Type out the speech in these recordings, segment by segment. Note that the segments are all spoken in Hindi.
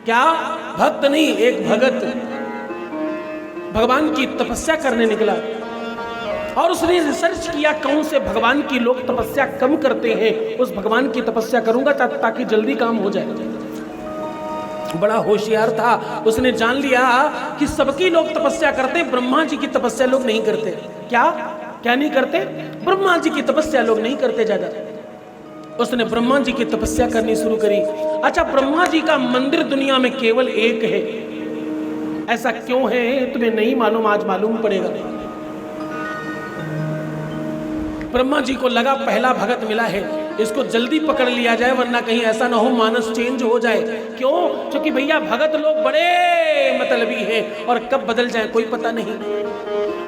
क्या? भक्त नहीं, एक भगत भगवान की तपस्या करने निकला और उसने रिसर्च किया कौन से भगवान की लोग तपस्या कम करते हैं, उस भगवान की तपस्या करूंगा ताकि जल्दी काम हो जाए। बड़ा होशियार था, उसने जान लिया कि सबकी लोग तपस्या करते, ब्रह्मा जी की तपस्या लोग नहीं करते। क्या क्या नहीं करते? ब्रह्मा जी की तपस्या लोग नहीं करते ज्यादा। उसने ब्रह्मा जी की तपस्या करनी शुरू करी। अच्छा, ब्रह्मा जी का मंदिर दुनिया में केवल एक है, ऐसा क्यों है तुम्हें नहीं मालूम, आज मालूम पड़ेगा। ब्रह्मा जी को लगा पहला भगत मिला है, इसको जल्दी पकड़ लिया जाए वरना कहीं ऐसा ना हो मानस चेंज हो जाए। क्यों? क्योंकि भैया भगत लोग बड़े मतलबी हैं और कब बदल जाए कोई पता नहीं।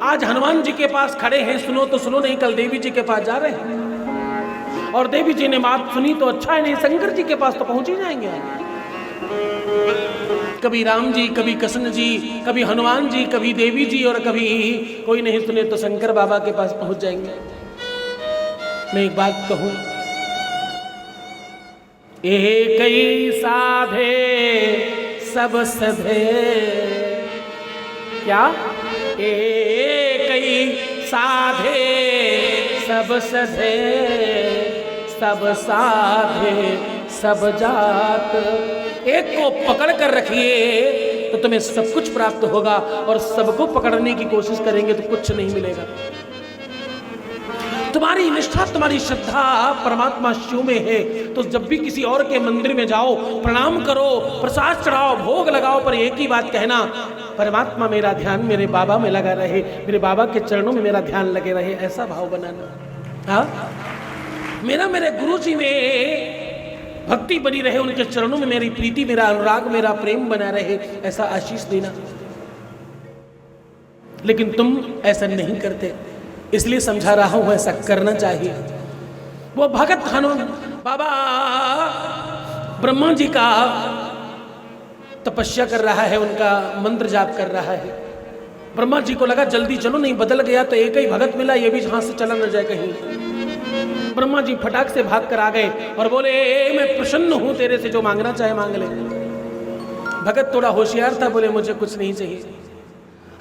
आज हनुमान जी के पास खड़े हैं, सुनो तो सुनो, नहीं कल देवी जी के पास जा रहे हैं और देवी जी ने बात सुनी तो अच्छा है, नहीं शंकर जी के पास तो पहुंच ही जाएंगे। कभी राम जी, कभी कृष्ण जी, कभी हनुमान जी, कभी देवी जी और कभी कोई नहीं सुने तो शंकर बाबा के पास पहुंच जाएंगे। मैं एक बात कहूं, एक ही साधे सब सधे। क्या? एक ही साधे सब सधे, सब साधे सब जात। एक को पकड़ कर रखिए तो तुम्हें सब कुछ प्राप्त होगा और सबको पकड़ने की कोशिश करेंगे तो कुछ नहीं मिलेगा। तुम्हारी निष्ठा, तुम्हारी श्रद्धा परमात्मा शिव में है तो जब भी किसी और के मंदिर में जाओ, प्रणाम करो, प्रसाद चढ़ाओ, भोग लगाओ, पर एक ही बात कहना, परमात्मा मेरा ध्यान मेरे बाबा में लगा रहे, मेरे बाबा के चरणों में मेरा ध्यान लगे रहे, ऐसा भाव बनाना। हाँ, मेरे गुरु जी में भक्ति बनी रहे, उनके चरणों में मेरी प्रीति, मेरा अनुराग, मेरा प्रेम बना रहे, ऐसा आशीष देना। लेकिन तुम ऐसा नहीं करते, इसलिए समझा रहा हूं ऐसा करना चाहिए। वो भगत हनुमान बाबा ब्रह्मा जी का तपस्या कर रहा है, उनका मंत्र जाप कर रहा है। ब्रह्मा जी को लगा जल्दी चलो, नहीं बदल गया तो एक ही भगत मिला, ये भी जहां से चला न जाए कहीं। ब्रह्मा जी फटाक से भाग कर आ गए और बोले मैं प्रसन्न हूं, तेरे से जो मांगना चाहे मांग ले। भगत थोड़ा होशियार था, बोले मुझे कुछ नहीं चाहिए।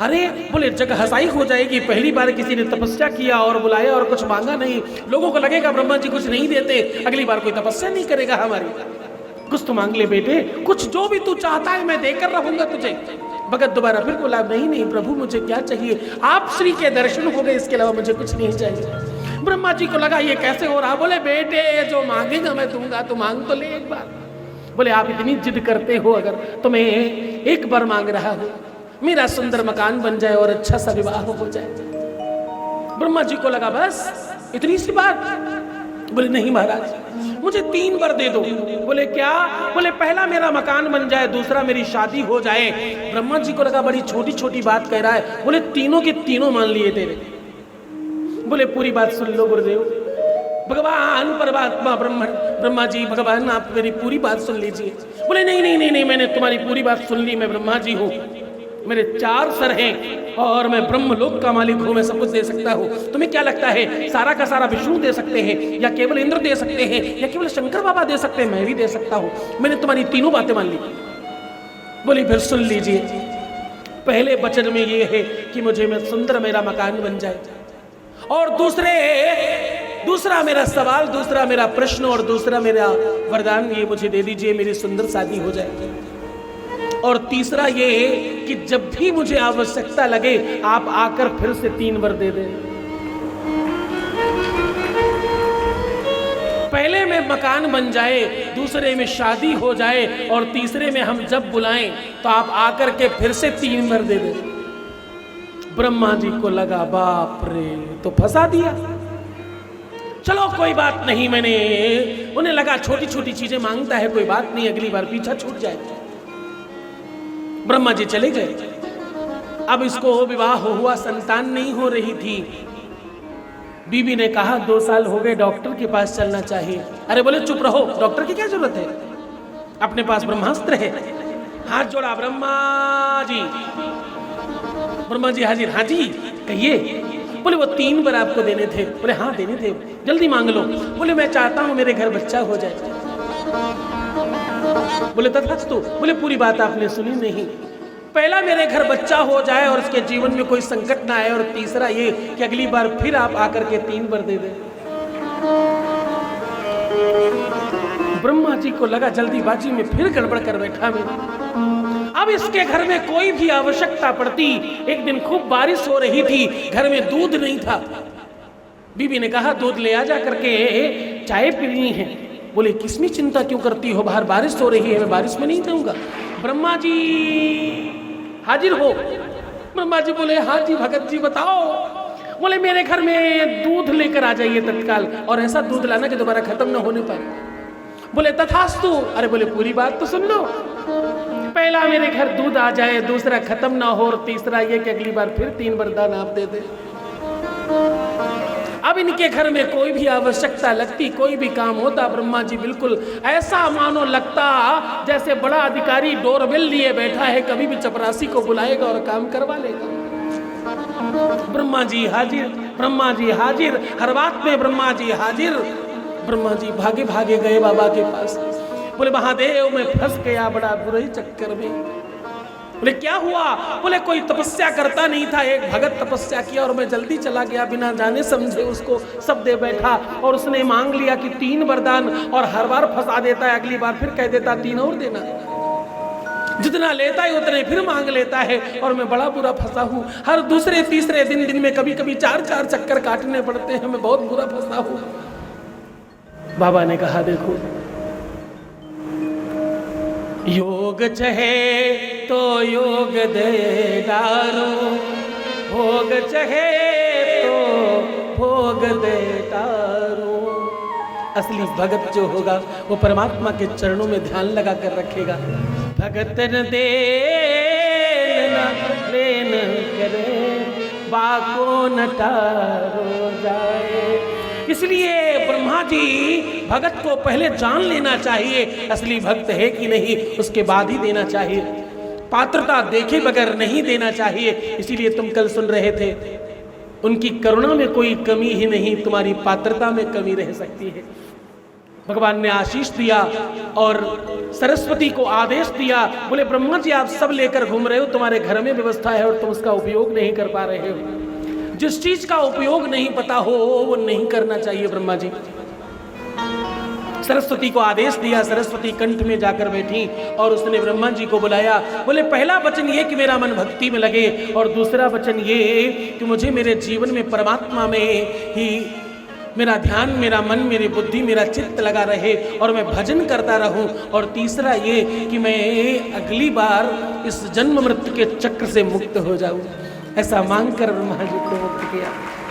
अरे बोले जग हसाई हो जाएगी, पहली बार किसी ने तपस्या किया और बुलाया और कुछ मांगा नहीं, लोगों को लगेगा ब्रह्मा जी कुछ नहीं देते, अगली बार कोई तपस्या नहीं करेगा हमारी। कुछ तो मांग ले बेटे, कुछ जो भी तू चाहता है मैं देकर रहूंगा तुझे। भगत दोबारा फिर बोला नहीं नहीं प्रभु मुझे क्या चाहिए, आप श्री के दर्शन हो गए, इसके अलावा मुझे कुछ नहीं चाहिए। ब्रह्मा जी को लगा ये कैसे हो रहा, बोले बेटे जो मांगेगा मैं दूंगा, तू मांग तो ले एक बार। बोले आप इतनी जिद करते हो, अगर तो मैं एक बार मांग रहा हूं, मेरा सुंदर मकान बन जाए और अच्छा सा विवाह हो जाए। ब्रह्मा जी को लगा बस इतनी सी बात। बोले नहीं महाराज मुझे 3 वर दे दो। बोले क्या? बोले पहला मेरा मकान बन जाए, दूसरा मेरी शादी हो जाए। ब्रह्मा जी को लगा बड़ी छोटी छोटी बात कह रहा है। बोले तीनों के तीनों मान लिए तेरे। बोले पूरी बात सुन लो गुरुदेव। भगवान परमात्मा ब्रह्मा जी भगवान आप मेरी पूरी बात सुन लीजिए। बोले नहीं नहीं नहीं नहीं मैंने तुम्हारी पूरी बात सुन ली, मैं ब्रह्मा जी हूँ, मेरे 4 सर हैं और मैं ब्रह्मलोक का मालिक हूं, मैं सब कुछ दे सकता हूं। तुम्हें क्या लगता है सारा का सारा विष्णु दे सकते हैं या केवल इंद्र दे सकते हैं या केवल शंकर बाबा दे सकते हैं? मैं भी दे सकता हूं, मैंने तुम्हारी तीनों बातें मान ली। बोली फिर सुन लीजिए, पहले वचन में ये है कि मुझे मैं सुंदर मेरा मकान बन जाए, और दूसरा मेरा सवाल, दूसरा मेरा प्रश्न और दूसरा मेरा वरदान ये मुझे दे दीजिए, मेरी सुंदर शादी हो जाए। और तीसरा ये कि जब भी मुझे आवश्यकता लगे आप आकर फिर से 3 वर दे दें। पहले में मकान बन जाए, दूसरे में शादी हो जाए और तीसरे में हम जब बुलाएं तो आप आकर के फिर से 3 वर दे दें। ब्रह्मा जी को लगा बाप रे, तो फंसा दिया। चलो कोई बात नहीं, मैंने उन्हें लगा छोटी छोटी चीजें मांगता है, कोई बात नहीं, अगली बार पीछा छूट जाए। ब्रह्मा जी चले गए। अब इसको विवाह हुआ, संतान नहीं हो रही थी। बीबी ने कहा 2 साल हो गए, डॉक्टर के पास चलना चाहिए। अरे बोले चुप रहो, डॉक्टर की क्या जरूरत है, अपने पास ब्रह्मास्त्र है। हाथ जोड़ा ब्रह्मा जी। ब्रह्मा जी हाजिर। हाँ जी कहिए। बोले वो 3 वर आपको देने थे। बोले हाँ देने थे, जल्दी मांग लो। बोले मैं चाहता हूं मेरे घर बच्चा हो जाए। बोले तथास्तु। बोले पूरी बात आपने सुनी नहीं। पहला मेरे घर बच्चा हो जाए और उसके जीवन में कोई संकट ना आए, और तीसरा ये कि अगली बार फिर आप आकर के 3 वर दे दें। ब्रह्मा जी को लगा जल्दीबाजी में फिर गड़बड़ कर बैठा मैं। अब इसके घर में कोई भी आवश्यकता पड़ती। एक दिन खूब बारिश हो रही थी, घर में दूध नहीं था। बीबी ने कहा दूध ले आ जा करके चाय पीनी है। बोले किसमें चिंता क्यों करती हो, बाहर बारिश हो रही है, मैं बारिश में नहीं जाऊंगा। ब्रह्मा जी हाजिर हो। ब्रह्मा जी बोले हाँ जी भगत जी बताओ। बोले मेरे घर में दूध लेकर आ जाइए तत्काल, और ऐसा दूध लाना कि दोबारा खत्म ना होने पाए। बोले तथास्तु। अरे बोले पूरी बात तो सुन लो। पहला मेरे घर दूध आ जाए, दूसरा खत्म ना हो, और तीसरा ये कि अगली बार फिर 3 वरदान आप दे दे। अब इनके घर में कोई भी आवश्यकता लगती, कोई भी काम होता, ब्रह्मा जी बिल्कुल ऐसा मानो लगता जैसे बड़ा अधिकारी डोरबेल लिए बैठा है, कभी भी चपरासी को बुलाएगा और काम करवा लेगा। ब्रह्मा जी हाजिर, ब्रह्मा जी हाजिर, हर बात में ब्रह्मा जी हाजिर। ब्रह्मा जी भागे भागे गए बाबा के पास। बोले महादेव मैं फंस गया बड़ा बुरे चक्कर में। बोले क्या हुआ? बोले कोई तपस्या करता नहीं था, एक भगत तपस्या किया और मैं जल्दी चला गया, बिना जाने समझे उसको सब दे बैठा, और उसने मांग लिया कि 3 वरदान, और हर बार फंसा देता है, अगली बार फिर कह देता 3 और देना। जितना लेता है उतने फिर मांग लेता है, और मैं बड़ा बुरा फंसा हूँ। हर दूसरे तीसरे दिन में कभी कभी 4-4 चक्कर काटने पड़ते हैं, मैं बहुत बुरा फंसा हूँ। बाबा ने कहा देखो योग चाहे तो योग दे डारो, भोग चाहे तो भोग दे डारो। असली भगत जो होगा वो परमात्मा के चरणों में ध्यान लगा कर रखेगा। भगत न दे लेन करे, बाको न टारो जाए। इसलिए ब्रह्मा जी भगत को पहले जान लेना चाहिए, असली भक्त है कि नहीं, उसके बाद ही देना चाहिए। पात्रता देखे बगैर नहीं देना चाहिए। इसीलिए तुम कल सुन रहे थे, उनकी करुणा में कोई कमी ही नहीं, तुम्हारी पात्रता में कमी रह सकती है। भगवान ने आशीष दिया और सरस्वती को आदेश दिया, बोले ब्रह्मा जी आप सब लेकर घूम रहे हो, तुम्हारे घर में व्यवस्था है और तुम उसका उपयोग नहीं कर पा रहे हो। जिस चीज का उपयोग नहीं पता हो वो नहीं करना चाहिए। ब्रह्मा जी सरस्वती को आदेश दिया, सरस्वती कंठ में जाकर बैठी और उसने ब्रह्मा जी को बुलाया। बोले पहला वचन ये कि मेरा मन भक्ति में लगे, और दूसरा वचन ये कि मुझे मेरे जीवन में परमात्मा में ही मेरा ध्यान, मेरा मन, मेरी बुद्धि, मेरा चित्त लगा रहे और मैं भजन करता रहूं, और तीसरा ये कि मैं अगली बार इस जन्म मृत्यु के चक्र से मुक्त हो जाऊं। ऐसा मांगकर ब्रह्मा जी को मुक्त किया।